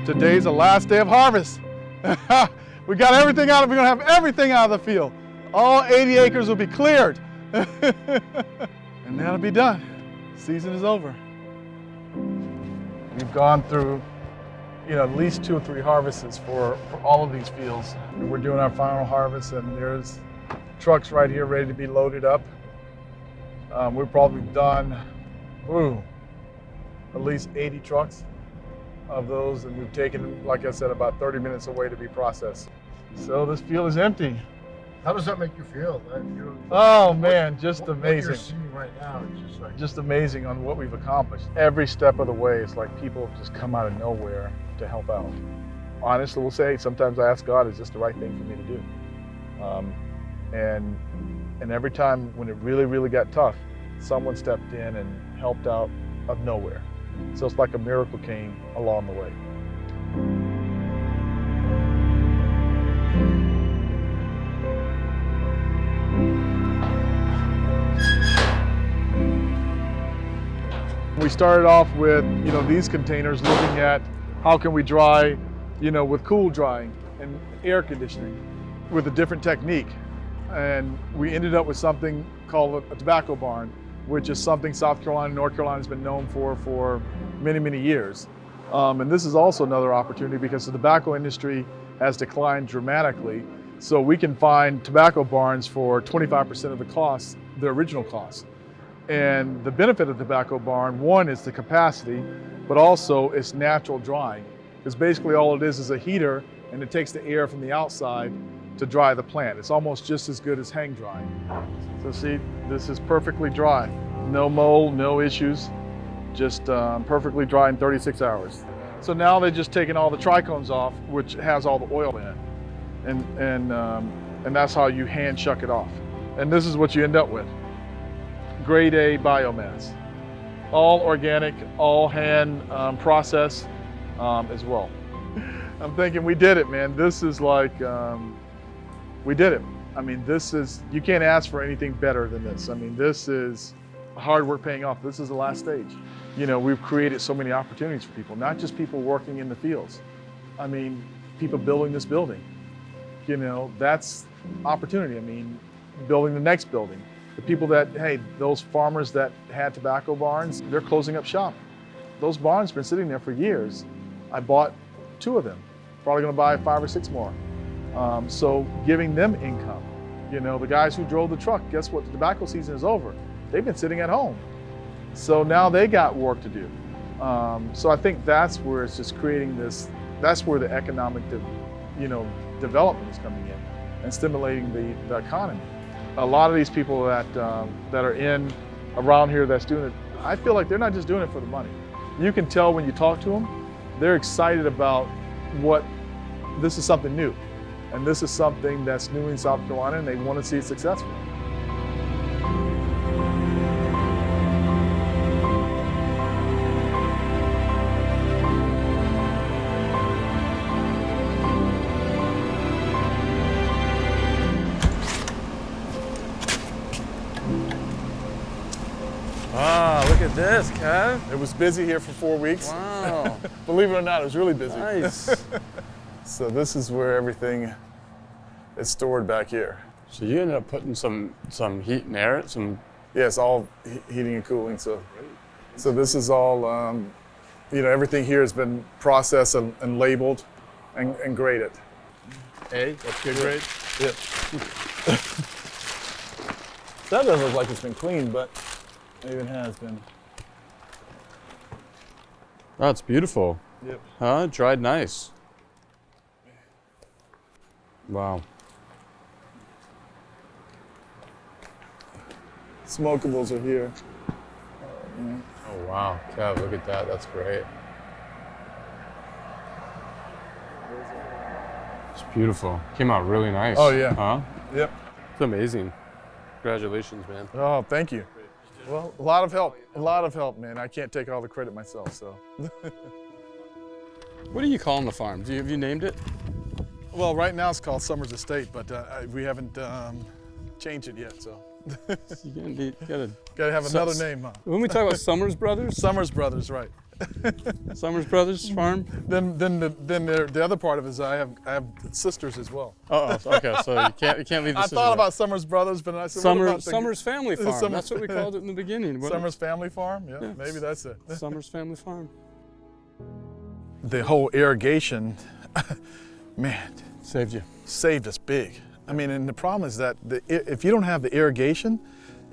Today's the last day of harvest. We got everything out of, we're gonna have everything out of the field. All 80 acres will be cleared. And that'll be done. Season is over. We've gone through, at least 2 or 3 harvests for all of these fields. And we're doing our final harvest, and there's trucks right here ready to be loaded up. We've probably done, at least 80 trucks of those, and we've taken them, like I said, about 30 minutes away to be processed. So this field is empty. How does that make you feel? Oh man, just amazing. What you're seeing right now is just amazing on what we've accomplished. Every step of the way, it's like people have just come out of nowhere to help out. Honestly, we'll say sometimes I ask God, is this the right thing for me to do? And every time when it really, really got tough, someone stepped in and helped out of nowhere. So it's like a miracle came along the way. We started off with, these containers, looking at how can we dry, with cool drying and air conditioning with a different technique. And we ended up with something called a tobacco barn, which is something South Carolina and North Carolina has been known for many, many years. And this is also another opportunity because the tobacco industry has declined dramatically. So we can find tobacco barns for 25% of the cost, the original cost. And the benefit of the tobacco barn, one is the capacity, but also it's natural drying. Because basically all it is a heater, and it takes the air from the outside to dry the plant. It's almost just as good as hang drying. So see, this is perfectly dry. No mold, no issues, just perfectly dry in 36 hours. So now they're just taking all the trichomes off, which has all the oil in it. And that's how you hand shuck it off. And this is what you end up with. Grade A biomass. All organic, all hand processed as well. I'm thinking we did it, man. This is like, we did it. I mean, you can't ask for anything better than this. I mean, this is hard work paying off. This is the last stage. We've created so many opportunities for people, not just people working in the fields. I mean, people building this building. That's opportunity. I mean, building the next building. The people that, those farmers that had tobacco barns, they're closing up shop. Those barns have been sitting there for years. I bought 2 of them, probably gonna buy 5 or 6 more. So giving them income. The guys who drove the truck, guess what? The tobacco season is over. They've been sitting at home. So now they got work to do. So I think that's where it's just creating this, that's where the economic development is coming in and stimulating the economy. A lot of these people that are around here that's doing it, I feel like they're not just doing it for the money. You can tell when you talk to them, they're excited about this is something new. And this is something that's new in South Carolina, and they want to see it successful. Look at this, Kev. It was busy here for 4 weeks. Wow. Believe it or not, it was really busy. Nice. So this is where everything is stored back here. So you ended up putting some heat and air, Yeah, it's all heating and cooling. So this is all, everything here has been processed and labeled and graded. A, that's good grade? Yeah. That doesn't look like it's been cleaned, but maybe it has been. Oh, it's beautiful. Yep. Huh? Dried nice. Wow. Smokables are here. Oh, wow. Kev, look at that. That's great. It's beautiful. Came out really nice. Oh, yeah. Huh? Yep. It's amazing. Congratulations, man. Oh, thank you. Well, a lot of help, man. I can't take all the credit myself, so. What do you call the farm? Have you named it? Well, right now it's called Summers Estate, but we haven't changed it yet, so. You gotta Gotta have another name, huh? When we talk about Summers Brothers? Summers Brothers, right. Summers Brothers Farm? Then the other part of it is I have sisters as well. Oh, okay. So you can't leave the I sisters thought out. about Summers Brothers, but I said, what about the Summers Family Farm. Summers- That's what we called it in the beginning. wasn't it? Summers Family Farm? Yeah, Yeah. maybe that's it. Summers Family Farm. The whole irrigation, man, saved us big. I mean, and the problem is that if you don't have the irrigation,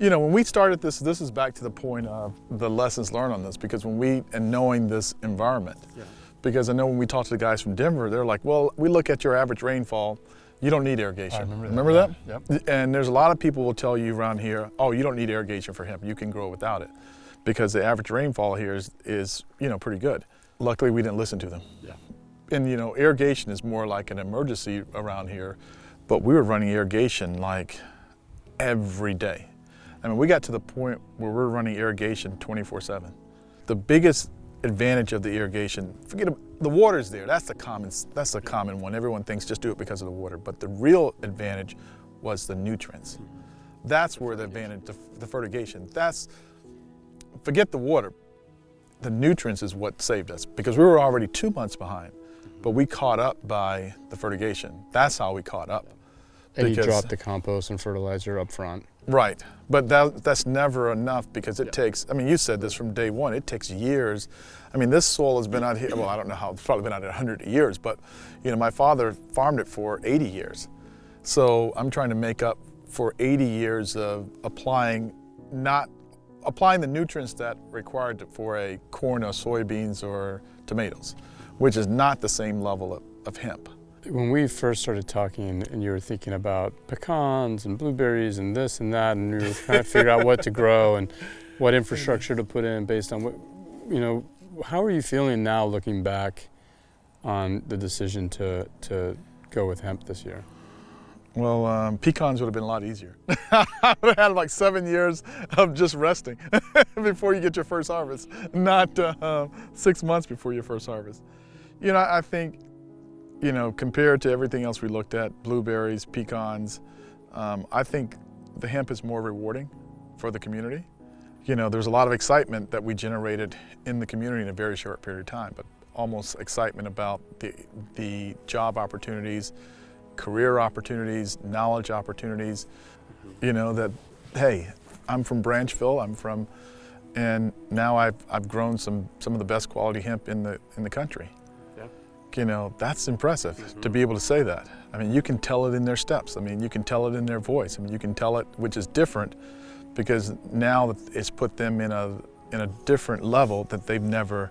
you know, when we started this is back to the point of the lessons learned on this, because and knowing this environment. Yeah. Because I know when we talked to the guys from Denver, they're like, well, we look at your average rainfall, you don't need irrigation. I remember that. Remember that? Yep. And there's a lot of people will tell you around here, oh, you don't need irrigation for hemp, you can grow without it. Because the average rainfall here is you know, pretty good. Luckily, we didn't listen to them. Yeah. And you know, irrigation is more like an emergency around here, but we were running irrigation like every day. I mean, we got to the point where we're running irrigation 24/7. The biggest advantage of the irrigation, forget about, the water's there. That's the common one. Everyone thinks just do it because of the water, but the real advantage was the nutrients. That's where the advantage, the fertigation. Forget the water. The nutrients is what saved us, because we were already 2 months behind, but we caught up by the fertigation. That's how we caught up. And you dropped the compost and fertilizer up front. Right, but that's never enough, because it takes, I mean, you said this from day one, it takes years. I mean, this soil has been out here, well, I don't know how, it's probably been out here 100 years, but you know, my father farmed it for 80 years. So I'm trying to make up for 80 years of applying the nutrients that required for a corn or soybeans or tomatoes, which is not the same level of hemp. When we first started talking and you were thinking about pecans and blueberries and this and that, and you were trying to figure out what to grow and what infrastructure to put in based on what, you know, how are you feeling now looking back on the decision to go with hemp this year? Well, pecans would have been a lot easier. I would have had like 7 years of just resting before you get your first harvest, not 6 months before your first harvest. You know, I think, you know, compared to everything else we looked at, blueberries, pecans, I think the hemp is more rewarding for the community. You know, there's a lot of excitement that we generated in the community in a very short period of time, but almost excitement about the job opportunities, career opportunities, knowledge opportunities. You know, that, hey, I'm from Branchville, and now I've grown some of the best quality hemp in the country. You know, that's impressive to be able to say that. I mean, you can tell it in their steps. I mean, you can tell it in their voice. I mean, you can tell it, which is different, because now it's put them in a different level that they've never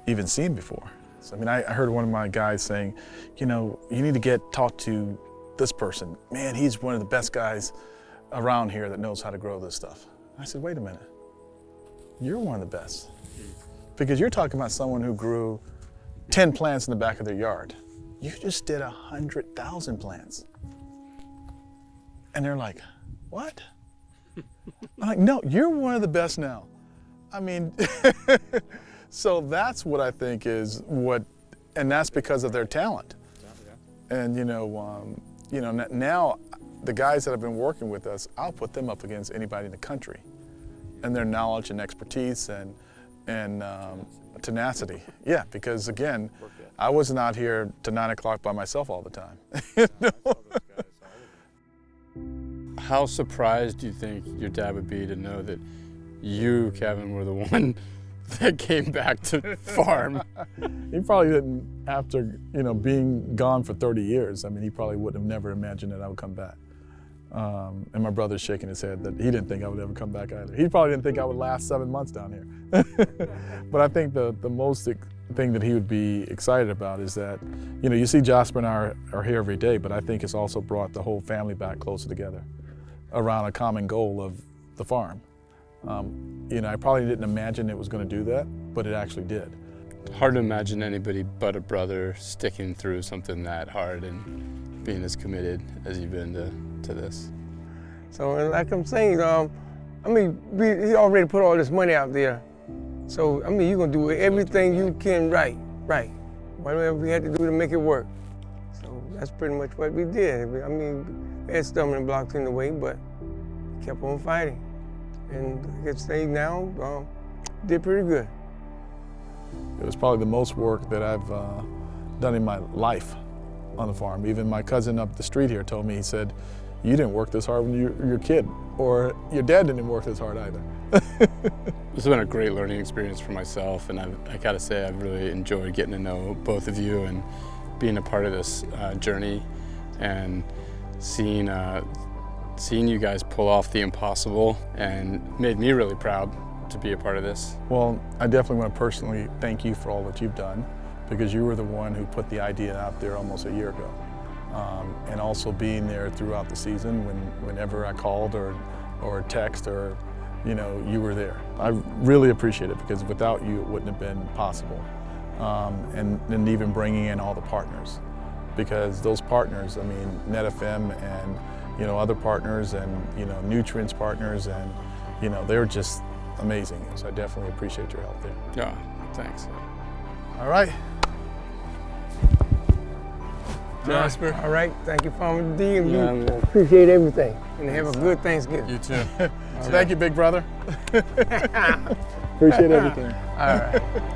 even seen before. So, I mean, I heard one of my guys saying, you know, you need to talk to this person. Man, he's one of the best guys around here that knows how to grow this stuff. I said, wait a minute, you're one of the best. Because you're talking about someone who grew 10 plants in the back of their yard. You just did 100,000 plants. And they're like, what? I'm like, no, you're one of the best now. I mean, so that's what I think is and that's because of their talent. And you know, now the guys that have been working with us, I'll put them up against anybody in the country, and their knowledge and expertise and tenacity. Yeah, because again, I wasn't out here to 9 o'clock by myself all the time. How surprised do you think your dad would be to know that you, Kevin, were the one that came back to farm? He probably didn't, after being gone for 30 years, I mean, he probably would have never imagined that I would come back. And my brother's shaking his head that he didn't think I would ever come back either. He probably didn't think I would last 7 months down here. But I think the most thing that he would be excited about is that, you see Jasper and I are here every day, but I think it's also brought the whole family back closer together around a common goal of the farm. I probably didn't imagine it was going to do that, but it actually did. Hard to imagine anybody but a brother sticking through something that hard and being as committed as you've been to this. So like I'm saying, he already put all this money out there. So, you're going to do everything you can right. Whatever we had to do to make it work. So that's pretty much what we did. We had stumbling blocks in the way, but we kept on fighting. And I can say now, did pretty good. It was probably the most work that I've done in my life on the farm. Even my cousin up the street here told me, he said, you didn't work this hard when you were a kid, or your dad didn't work this hard either. This has been a great learning experience for myself, and I gotta say I've really enjoyed getting to know both of you and being a part of this journey, and seeing you guys pull off the impossible, and made me really proud to be a part of this. Well, I definitely want to personally thank you for all that you've done, because you were the one who put the idea out there almost a year ago. And also being there throughout the season whenever I called or text, or you were there. I really appreciate it, because without you it wouldn't have been possible. And even bringing in all the partners, because those partners, I mean, NetFM and other partners and nutrients partners, and they're just amazing. So I definitely appreciate your help there. Yeah, thanks. All right. Jasper. All right, thank you, Farmer D, and Yeah, you man. appreciate everything. And have a good Thanksgiving. You too. Thank you, big brother. Appreciate everything. All right.